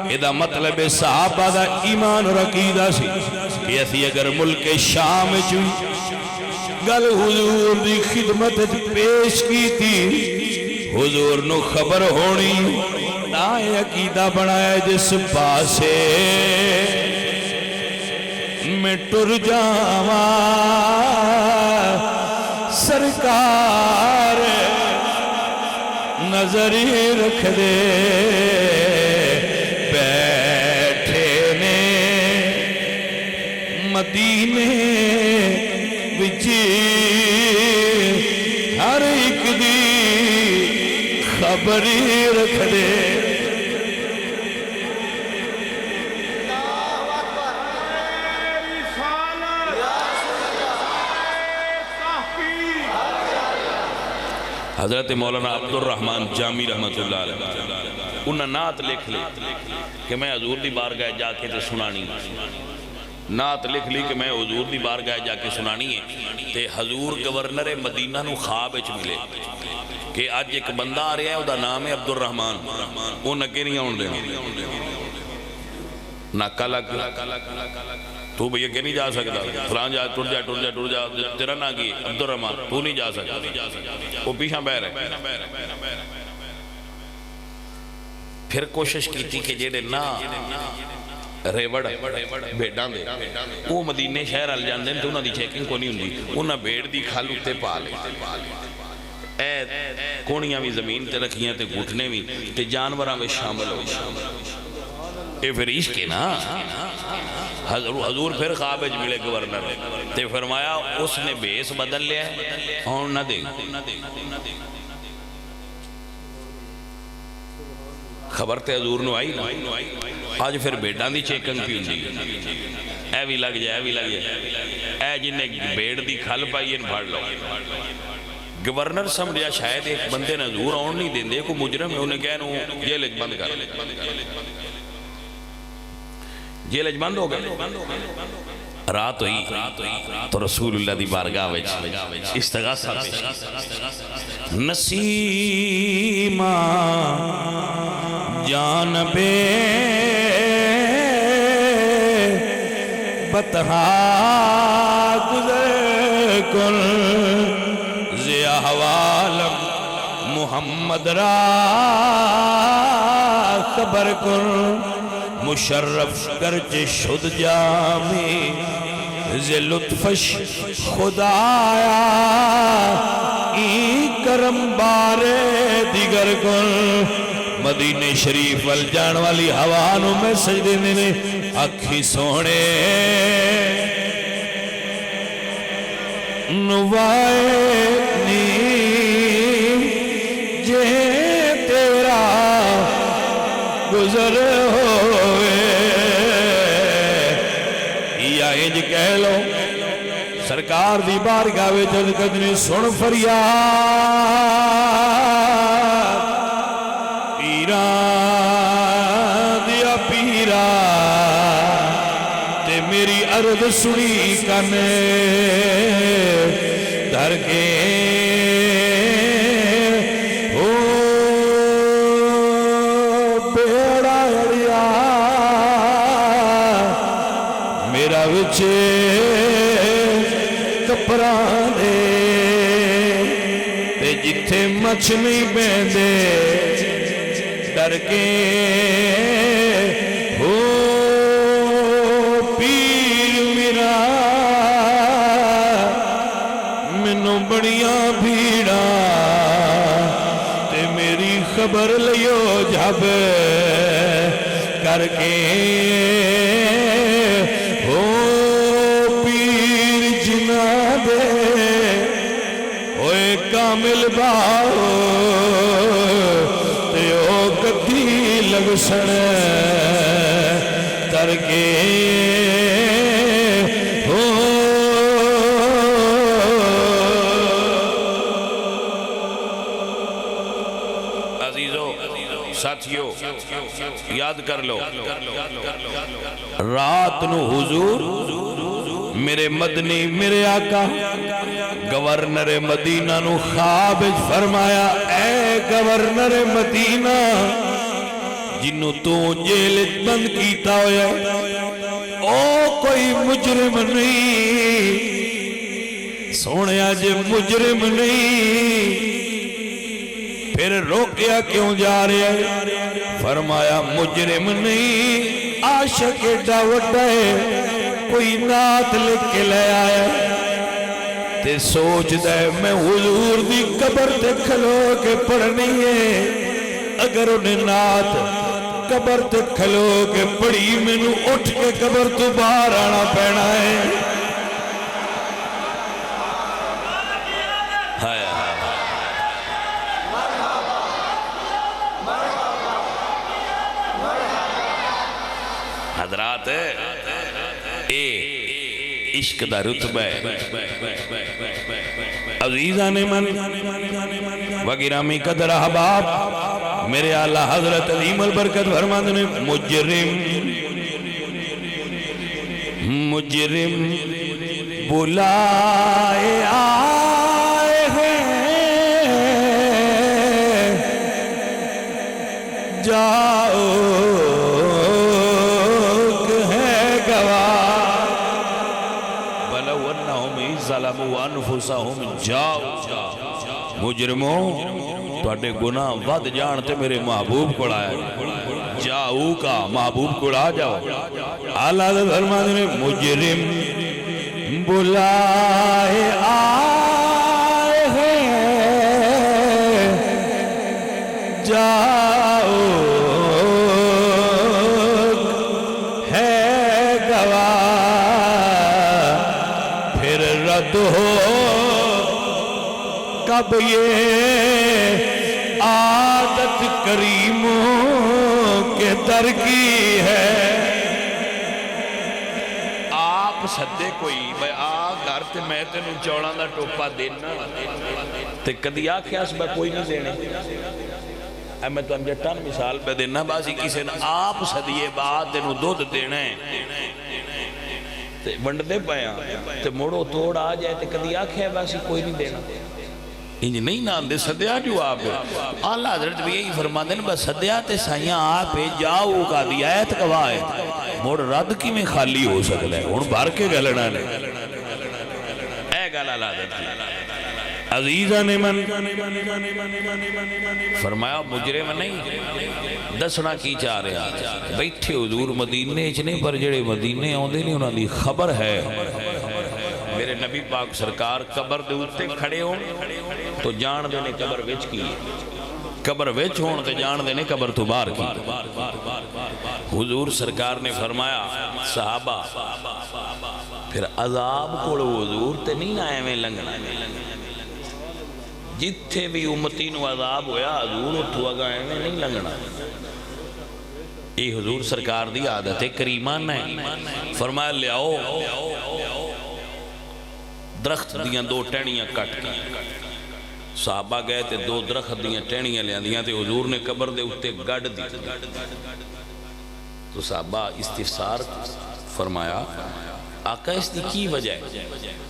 ادا مطلب صحابہ دا ایمان اور عقیدہ سی کہ اسی اگر ملک شام چوئی گل حضور دی خدمت پیش کی تھی حضور نو خبر ہونی نائے عقیدہ بنایا جس پاسے میں ٹر جاواں سرکار نظر رکھ دے بیٹھے نے مدینے وچی ہر ایک دی خبری رکھ دے حضرت مولانا عبد الرحمن جامی رحمت اللہ علیہ انہاں نعت لکھ لی کہ میں حضور دی بارگاہ جا کے تے سنانی نعت لکھ لی کہ میں حضور دی بارگاہ جا کے سنانی ہے تے حضور گورنر مدینہ نو خواب وچ ملے کہ آج ایک بندہ آ رہا ہے دا نام ہے عبد الرحمن وہ نکے نہیں آن دینا ناکا لگ تو بھئی کہ نہیں جا سکتا فلان جا ٹر جا تیرا نا کی عبد الرحمن تو نہیں جا سکتا وہ پیچھا بہ رہے پھر کوشش کی تھی کہ جیڑے نا ریوڑ بیڑاں دے وہ مدینے شہر آل جاندے تو انہاں دی چیکنگ کو نہیں ہوندی انہاں بیڑ دی کھال اتے پا لے کونیاں بھی زمین تے رکھیاں تے گھٹنے بھی تے جانوراں میں شامل ہو اے پھر عشق ہے نا حضور پھر خواب وچ ملے گورنر تے فرمایا اس نے بیس بدل لیا ہے اور نہ دے خبر تے حضور نو آئی نا آج پھر بیٹاں دی چیکنگ پی ہوندی اے بھی لگ جائے اے جن بیڑ دی کھل پائی ان پھاڑ لو گورنر سمجھا شاید ایک بندے نے حضور آن نہیں دیں دے کو مجرم ہے انہیں کہنا جیل اج بند کر جیل اج بند ہو گئے رات ہوئی تو رسول اللہ دی بارگاہ وچ استغاثہ پیش نسیمہ جانبے بتہا گزر کن زیا حوالم محمد را خبر کن مشرف گرچ شد جامی زی لطفش خدایا این کرم بارے دیگر کن مدینہ شریف والجان والی ہوانوں میں سجدے نے اکھی سونے نوائے نی جے تیرا گزر ہوئے یا انج کہہ لو سرکار دی بارگاہ وچ قدرے سن فریاد پیرا دیا پیرا تے میری عرض سنی کنے در کے بیڑا اڑیا میرا وچے کپران دے تے جتھے مچھ نہیں بیندے ڈر کے ہو پیر میرا منو بڑیاں بھیڑا تے میری خبر لیو جب کر کے ہو پیر جنا دے ہوئے کامل باؤ لگ سن تر کے ہو عزیزو ساتھیو یاد کر لو رات نو حضور میرے مدنی میرے آقا گورنر مدینہ نو خواب فرمایا اے گورنر مدینہ جنوں تو جیل بند کیتا ہویا او کوئی مجرم نہیں سونیا جے مجرم نہیں پھر روکیا کیوں جا رہے ہیں فرمایا مجرم نہیں عاشق ایڈا وڈا ہے کوئی نعت لکھ کے لے آیا تے سوچ دے میں حضور دی قبر تے کھلو کے پڑھنی ہے اگر انہیں نعت قبر تے کھلو کے پڑھی میں نو اٹھ کے قبر تو باہر آنا پینا ہے حضرات اے عشق دا رتبہ عزیزان من وگرامی قدر احباب میرے اعلیٰ حضرت عظیم البرکت فرماند نے مجرم بلائے آئے ہیں جاؤ مجرموں توڑے گناہ ود جانتے میرے محبوب کو آیا جاؤ کا محبوب کو آ جاؤ اعلیٰ فرمان نے مجرم بلائے آئے ہیں جاؤ ہے گواہ پھر رد ہو کب یہ عادت کریموں کے در کی ہے آپ سدے کوئی میں آ گھر تے میں تینوں چوڑاں دا ٹوپا دینا تے کدی آکھیا اس میں کوئی نہیں دینے اے میں تو ہم جٹان مثال پہ دینا باسی کسی نے آپ صدیے بعد تینوں دودھ دینے تے ونڈ دے پایا تے موڑو توڑ آ جائے تے کدی آکھیا باسی کوئی نہیں دینا انج نہیں نام دے صدیہ جو آپ اعلیٰ حضرت بھی یہی فرما دیں بس صدیہ تے سائیاں آپ جاؤ کا دی آیت گواہ موڑ رد کی میں خالی ہو سکتا ہے ان بھار کے گلنا نے اے گل اعلیٰ حضرت عزیزہ نے من فرمایا مجرم نہیں دسنا کی چاہ رہا بیٹھے حضور مدینے چنے پر جڑے مدینے آندے نہیں انہاں دی خبر ہے میرے نبی پاک سرکار قبر دے اتے کھڑے ہوں تو جان دینے قبر وچ کی قبر وچ ہون تے جان دینے قبر تو باہر کی حضور سرکار نے فرمایا صحابہ پھر عذاب کوڑو حضور تے نہیں آئے میں لنگنا جتھے بھی امتی نو عذاب ہویا حضور اتھو آگائے میں نہیں لنگنا یہ حضور سرکار دی عادت کریمان نہیں فرمایا لے آؤ درخت دیاں دو ٹینیاں کٹ کی صحابہ گئے تے دو درخت دیاں ٹینیاں لے دیاں تے حضور نے قبر دے اتے گڑ دی تو صحابہ استفسار فرمایا آقا اس دی کی وجہ ہے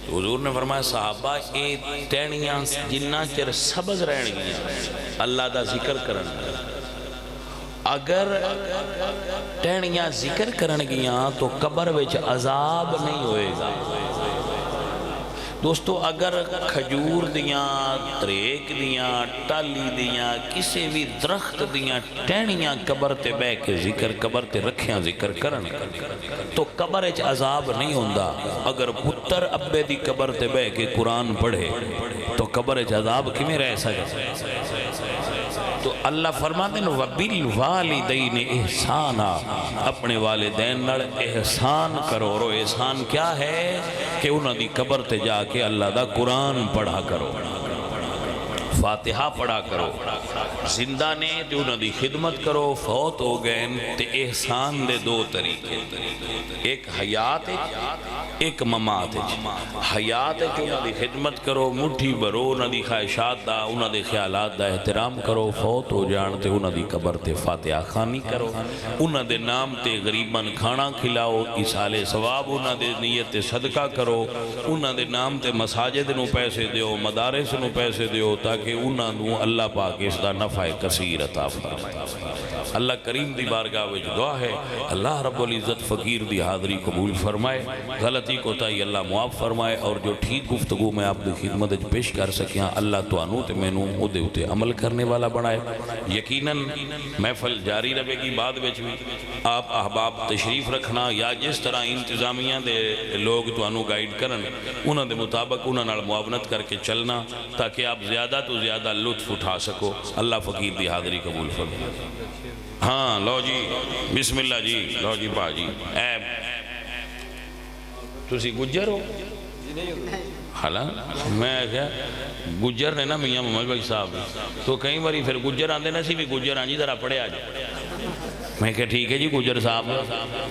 حضور نے فرمایا صحابہ اے ٹینیاں جنہ چر سبز رہن گیا اللہ دا ذکر کرن اگر ٹینیاں ذکر کرن گیا تو قبر وچ عذاب نہیں ہوئے گا دوستو اگر کھجور دیاں تریک دیاں ٹالی دیاں کسی بھی درخت دیاں ٹینیاں قبر تے بے کے ذکر قبر تے رکھیاں ذکر کرن تو قبر اچ عذاب نہیں ہوندہ اگر پتر ابے دی قبر تے بے کے قرآن پڑھے تو قبر اچ عذاب کمیں رہ سکے تو اللہ فرماتے ہیں وَبِالْوَالِدَيْنِ احسانًا اپنے والدین نال احسان کرو اور احسان کیا ہے کہ انہوں دی قبر تے جا کے اللہ دا قرآن پڑھا کرو فاتحہ پڑھا کرو، زندہ نے تو انہوں دی خدمت کرو، فوت ہو گئے تے احسان دے دو طریقے، ایک حیات ایک ممات۔ حیات انہوں دی خدمت کرو، مٹھی برو انہوں دی خواہشات دا، انہوں دی خیالات دا احترام کرو، فوت ہو جان تے انہوں دی قبر تے فاتحہ خانی کرو، انہوں دے نام تے غریباً کھانا کھلاؤ، ایصال ثواب انہوں دے نیت صدقہ کرو، انہوں دے نام تے مساجد نو پیسے دیو، مدارس نو پیسے دیو، تاکہ انہوں نو اللہ پاک اس دا نفع کثیر عطا فرمائے۔ اللہ کریم دی بارگاہ وچ دعا ہے اللہ رب العزت فقیر دی حاضری قبول فرمائے، غلطی کو تائی اللہ معاف فرمائے، اور جو ٹھیک گفتگو میں آپ دی خدمت پیش کر سکیاں اللہ تو انو تے میں نو ادھے اتے عمل کرنے والا بنائے۔ یقیناً محفل جاری رہے گی، بعد وچ بھی آپ احباب تشریف رکھنا یا جس طرح انتظامیہ دے لوگ تو انو گائیڈ کرن انہوں دے مطابق انہوں نال معاونت کر کے چلنا، تاکہ آپ زیادہ تو زیادہ لطف اٹھا سکو۔ اللہ فقیر دی حاضری قبول فرمائے۔ ہاں لو جی بسم اللہ جی، لو جی با جی، تسی گجر ہو؟ حالا میں کہا گجر نے نا میاں محمد بھائی صاحب تو کئی باری پھر گجر آندے نا سی بھی گجر آنجی ذرا پڑھے آج، میں کہا ٹھیک ہے جی گجر صاحب،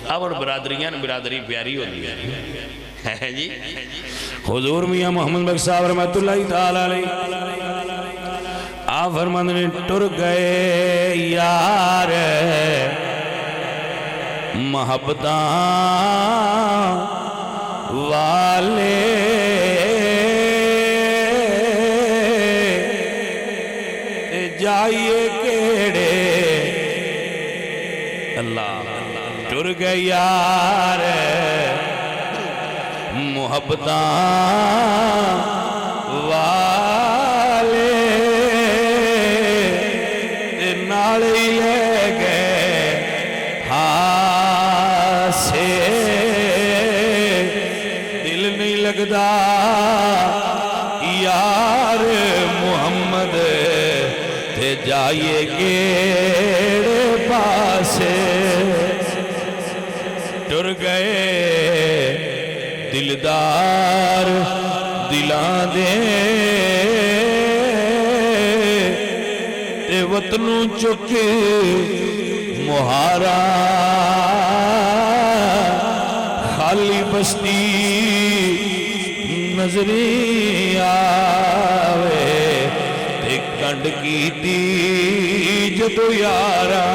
اب اور برادریاں برادری پیاری ہوتی ہے جی۔ حضور میاں محمد بھائی صاحب رحمت اللہ تعالیٰ علیہ آپ فرماندے نے ٹر گئے یار محبتاں والے جائیے کیڑے، اللہ ٹر گئے یار محبتاں والے نالی لے گئے ہاسے، دل نہیں لگدا یار محمد تے جائیے کیڑے پاسے، ٹر گئے دلدار دلان دے تے وطنوں چکے مہارا، خالی بستی نظری آوے تے کنڈ کی دی جدو یارا۔